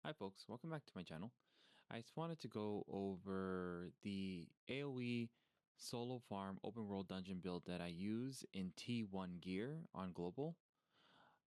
Hi folks, welcome back to my channel. I just wanted to go over the AoE solo farm open world dungeon build that I use in T1 gear on global.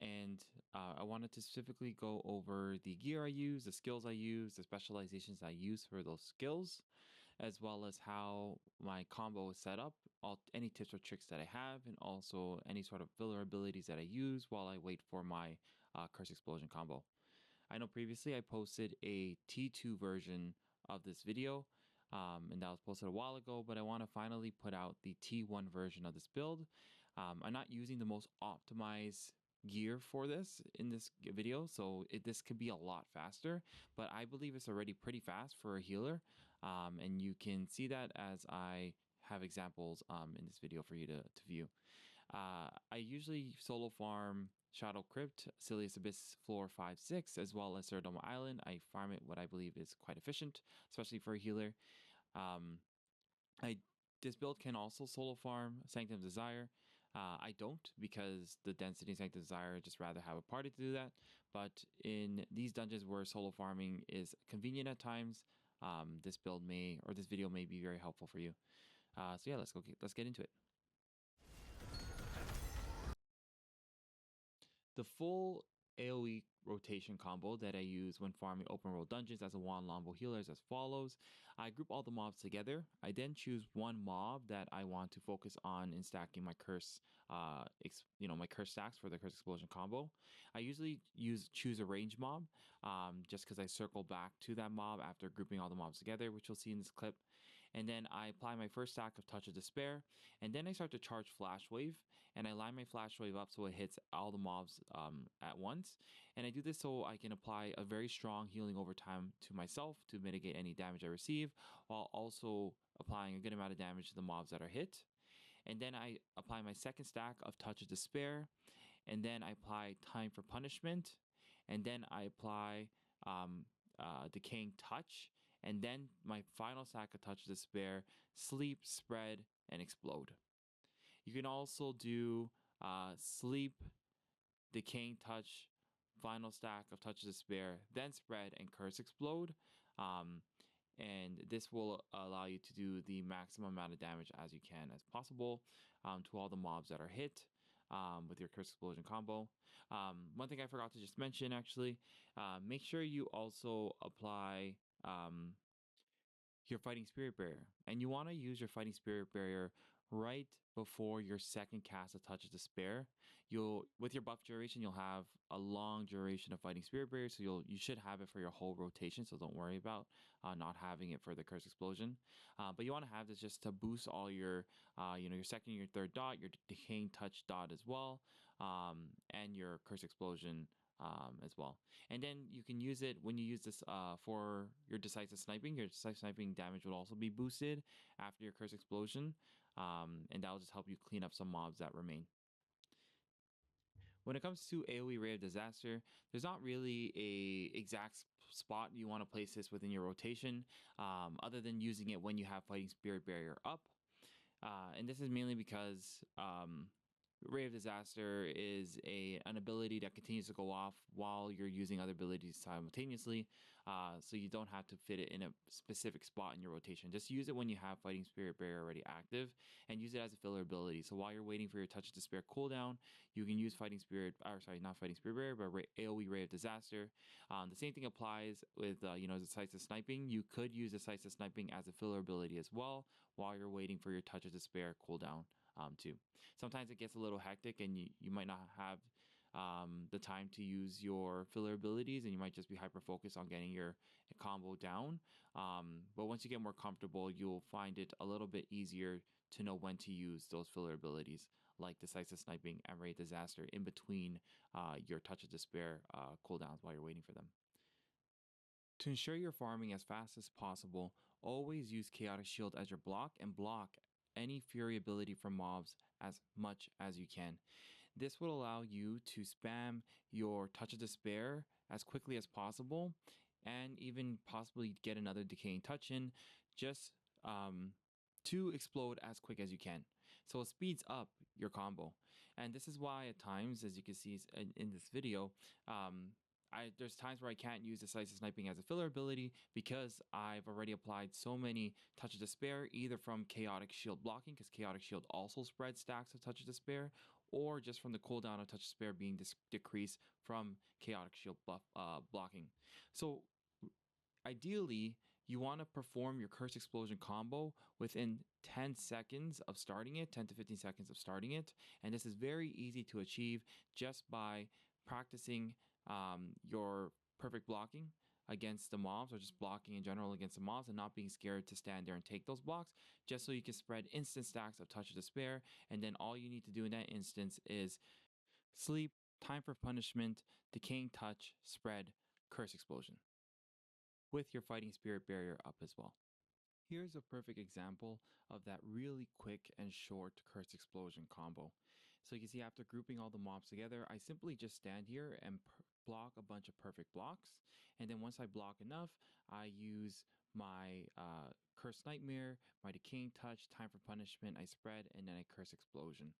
And I wanted to specifically go over the gear I use, the skills I use, the specializations I use for those skills, as well as how my combo is set up, any tips or tricks that I have, and also any sort of filler abilities that I use while I wait for my Curse Explosion combo. I know previously I posted a T2 version of this video, and that was posted a while ago, but I want to finally put out the T1 version of this build. I'm not using the most optimized gear for this in this video, so this could be a lot faster, but I believe it's already pretty fast for a healer, and you can see that as I have examples in this video for you to view. I usually solo farm Shadow Crypt, Silius Abyss Floor 5-6, as well as Serdoma Island. I farm it what I believe is quite efficient, especially for a healer. Um, this build can also solo farm Sanctum Desire. I don't, because the density in Sanctum Desire, I'd just rather have a party to do that. But in these dungeons where solo farming is convenient at times, this build or this video may be very helpful for you. So yeah, let's get into it. The full AoE rotation combo that I use when farming open world dungeons as a one Lombo healer is as follows. I group all the mobs together. I then choose one mob that I want to focus on in stacking my curse, my curse stacks for the curse explosion combo. I usually choose a range mob, just because I circle back to that mob after grouping all the mobs together, which you'll see in this clip. And then I apply my first stack of Touch of Despair, and then I start to charge Flash Wave, and I line my Flash Wave up so it hits all the mobs at once. And I do this so I can apply a very strong healing over time to myself to mitigate any damage I receive, while also applying a good amount of damage to the mobs that are hit. And then I apply my second stack of Touch of Despair, and then I apply Time for Punishment, and then I apply Decaying Touch, and then my final stack of Touch of Despair, Sleep, Spread, and Explode. You can also do Sleep, Decaying Touch, final stack of Touch of Despair, then Spread, and Curse Explode. And this will allow you to do the maximum amount of damage as you can as possible to all the mobs that are hit with your Curse Explosion combo. One thing I forgot to just mention actually, make sure you also apply your Fighting Spirit Barrier. And you want to use your Fighting Spirit Barrier right before your second cast of Touch of Despair. With your buff duration, you'll have a long duration of Fighting Spirit Barrier, so you should have it for your whole rotation, so don't worry about not having it for the Curse Explosion. But you want to have this just to boost all your your second and your third dot, your Decaying Touch dot as well, and your Curse Explosion as well. And then you can use it when you use this for your decisive sniping. Your decisive sniping damage will also be boosted after your Curse Explosion, and that will just help you clean up some mobs that remain. When it comes to AoE Ray of Disaster, there's not really a exact spot you want to place this within your rotation, other than using it when you have Fighting Spirit Barrier up. And this is mainly because Ray of Disaster is an ability that continues to go off while you're using other abilities simultaneously, so you don't have to fit it in a specific spot in your rotation. Just use it when you have Fighting Spirit Barrier already active, and use it as a filler ability. So while you're waiting for your Touch of Despair cooldown, you can use not Fighting Spirit Barrier, but AoE Ray of Disaster. The same thing applies with Decisive Sniping. You could use Decisive Sniping as a filler ability as well while you're waiting for your Touch of Despair cooldown too. Sometimes it gets a little hectic and you might not have the time to use your filler abilities, and you might just be hyper focused on getting your combo down. But once you get more comfortable, you'll find it a little bit easier to know when to use those filler abilities like Decisive Sniping and Ray Disaster in between your Touch of Despair cooldowns while you're waiting for them. To ensure you're farming as fast as possible, always use Chaotic Shield as your block and block any Fury ability from mobs as much as you can. This will allow you to spam your Touch of Despair as quickly as possible, and even possibly get another Decaying Touch in, just to explode as quick as you can. So it speeds up your combo. And this is why at times, as you can see in this video, there's times where I can't use Decisive Sniping as a filler ability because I've already applied so many Touch of Despair, either from Chaotic Shield blocking, because Chaotic Shield also spreads stacks of Touch of Despair, or just from the cooldown of Touch of Despair being decreased from Chaotic Shield blocking. So ideally, you want to perform your Curse Explosion combo within 10 seconds of starting it, 10 to 15 seconds of starting it. And this is very easy to achieve just by practicing your perfect blocking against the mobs, or just blocking in general against the mobs, and not being scared to stand there and take those blocks, just so you can spread instant stacks of Touch of Despair. And then all you need to do in that instance is sleep, time for punishment, decaying touch, spread, Curse Explosion, with your fighting spirit barrier up as well. Here's a perfect example of that really quick and short Curse Explosion combo. So you can see, after grouping all the mobs together, I simply just stand here and block a bunch of perfect blocks. And then once I block enough, I use my Curse Nightmare, my Decaying Touch, Time for Punishment, I spread, and then I Curse Explosion.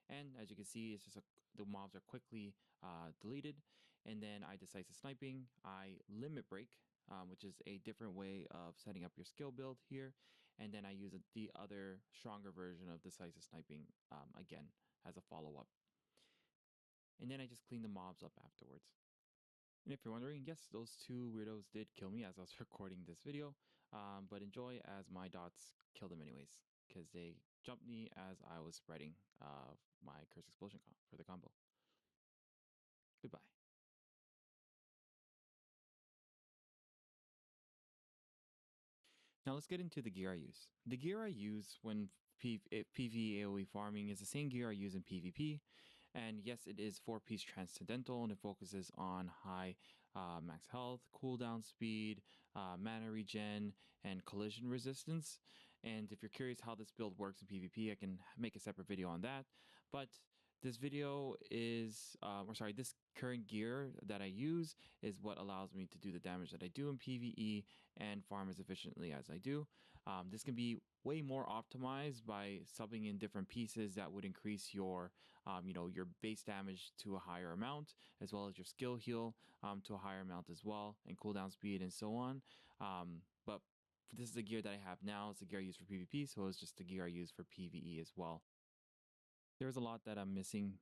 And as you can see, it's just the mobs are quickly deleted. And then I Decisive Sniping, I Limit Break, which is a different way of setting up your skill build here. And then I use the other stronger version of Decisive Sniping again as a follow-up. And then I just clean the mobs up afterwards. And if you're wondering, yes, those two weirdos did kill me as I was recording this video, but enjoy, as my dots killed them anyways, because they jumped me as I was spreading my Curse Explosion for the combo. Goodbye. Now let's get into the gear I use. The gear I use when PvE AoE farming is the same gear I use in PvP. And yes, it is 4-piece transcendental, and it focuses on high max health, cooldown speed, mana regen, and collision resistance. And if you're curious how this build works in PvP, I can make a separate video on that. But this video is, this current gear that I use is what allows me to do the damage that I do in PvE and farm as efficiently as I do. This can be way more optimized by subbing in different pieces that would increase your your base damage to a higher amount, as well as your skill heal to a higher amount as well, and cooldown speed and so on. But this is the gear that I have now. It's the gear I use for PvP, so it's just the gear I use for PvE as well. There's a lot that I'm missing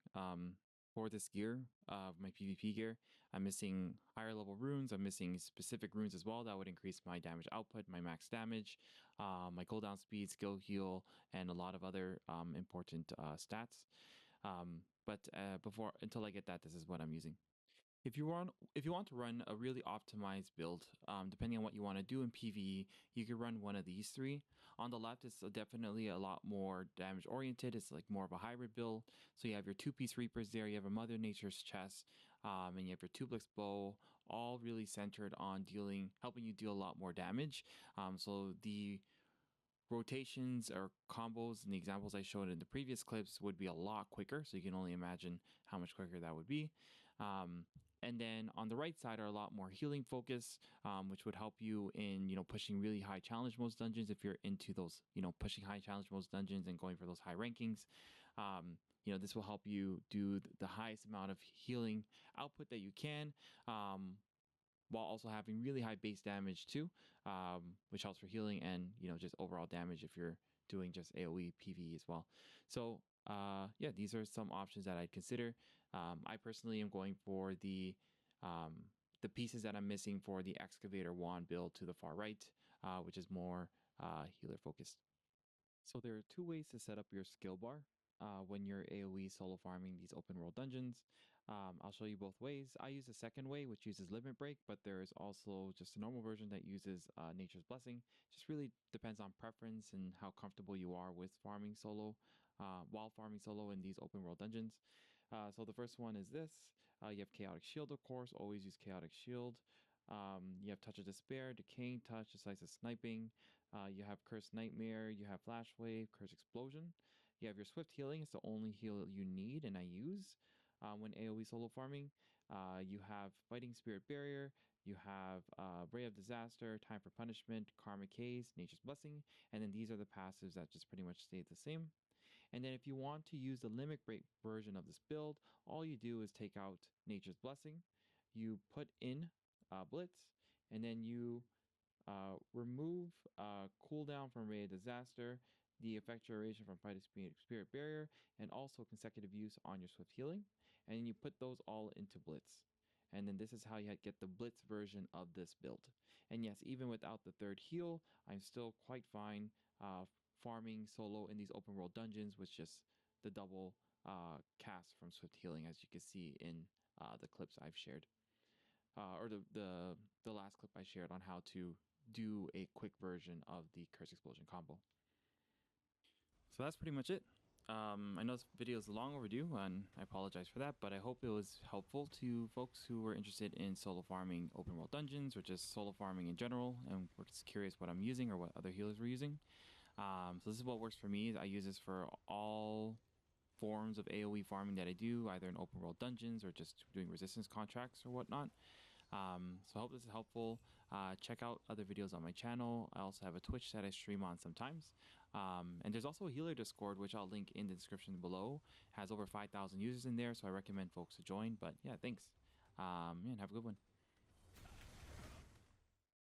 for this gear, my PvP gear. I'm missing higher level runes. I'm missing specific runes as well that would increase my damage output, my max damage, my cooldown speed, skill heal, and a lot of other important stats. But until I get that, this is what I'm using. If you want to run a really optimized build, depending on what you want to do in PvE, you could run one of these three. On the left, it's definitely a lot more damage oriented. It's like more of a hybrid build. So you have your 2-piece Reapers there, you have a Mother Nature's chest, and you have your Tublix bow, all really centered on helping you deal a lot more damage. So the rotations or combos and the examples I showed in the previous clips would be a lot quicker. So you can only imagine how much quicker that would be. And then on the right side are a lot more healing focus, which would help you in, pushing really high challenge modes dungeons if you're into those, pushing high challenge modes dungeons and going for those high rankings. This will help you do the highest amount of healing output that you can, while also having really high base damage too, which helps for healing and, just overall damage if you're doing just AoE PvE as well. So yeah, these are some options that I'd consider. I personally am going for the pieces that I'm missing for the Excavator Wand build to the far right, which is more healer focused. So there are two ways to set up your skill bar when you're AoE solo farming these open world dungeons. I'll show you both ways. I use the second way, which uses Limit Break, but there's also just a normal version that uses Nature's Blessing. Just really depends on preference and how comfortable you are with farming solo, while farming solo in these open world dungeons. So the first one is this. You have Chaotic Shield, of course. Always use Chaotic Shield. You have Touch of Despair, Decaying Touch, Decisive Sniping. You have Curse Nightmare. You have Flash Wave, Curse Explosion. You have your Swift Healing. It's the only heal you need and I use when AoE solo farming. You have Fighting Spirit Barrier. You have Ray of Disaster, Time for Punishment, Karmic Haze, Nature's Blessing. And then these are the passives that just pretty much stay the same. And then if you want to use the Limit Break version of this build, all you do is take out Nature's Blessing, you put in Blitz, and then you remove cooldown from Ray of Disaster, the effect duration from Fighting Spirit Barrier, and also consecutive use on your Swift Healing. And you put those all into Blitz. And then this is how you get the Blitz version of this build. And yes, even without the third heal, I'm still quite fine farming solo in these open world dungeons with just the double cast from Swift Healing, as you can see in the clips I've shared. Or the last clip I shared on how to do a quick version of the Curse Explosion combo. So that's pretty much it. I know this video is long overdue, and I apologize for that, but I hope it was helpful to folks who were interested in solo farming open world dungeons or just solo farming in general, and were just curious what I'm using or what other healers were using. So this is what works for me. I use this for all forms of AoE farming that I do, either in open world dungeons or just doing resistance contracts or whatnot. So I hope this is helpful. Check out other videos on my channel. I also have a Twitch that I stream on sometimes. And there's also a healer Discord, which I'll link in the description below. Has over 5,000 users in there, so I recommend folks to join. But yeah, thanks. And have a good one.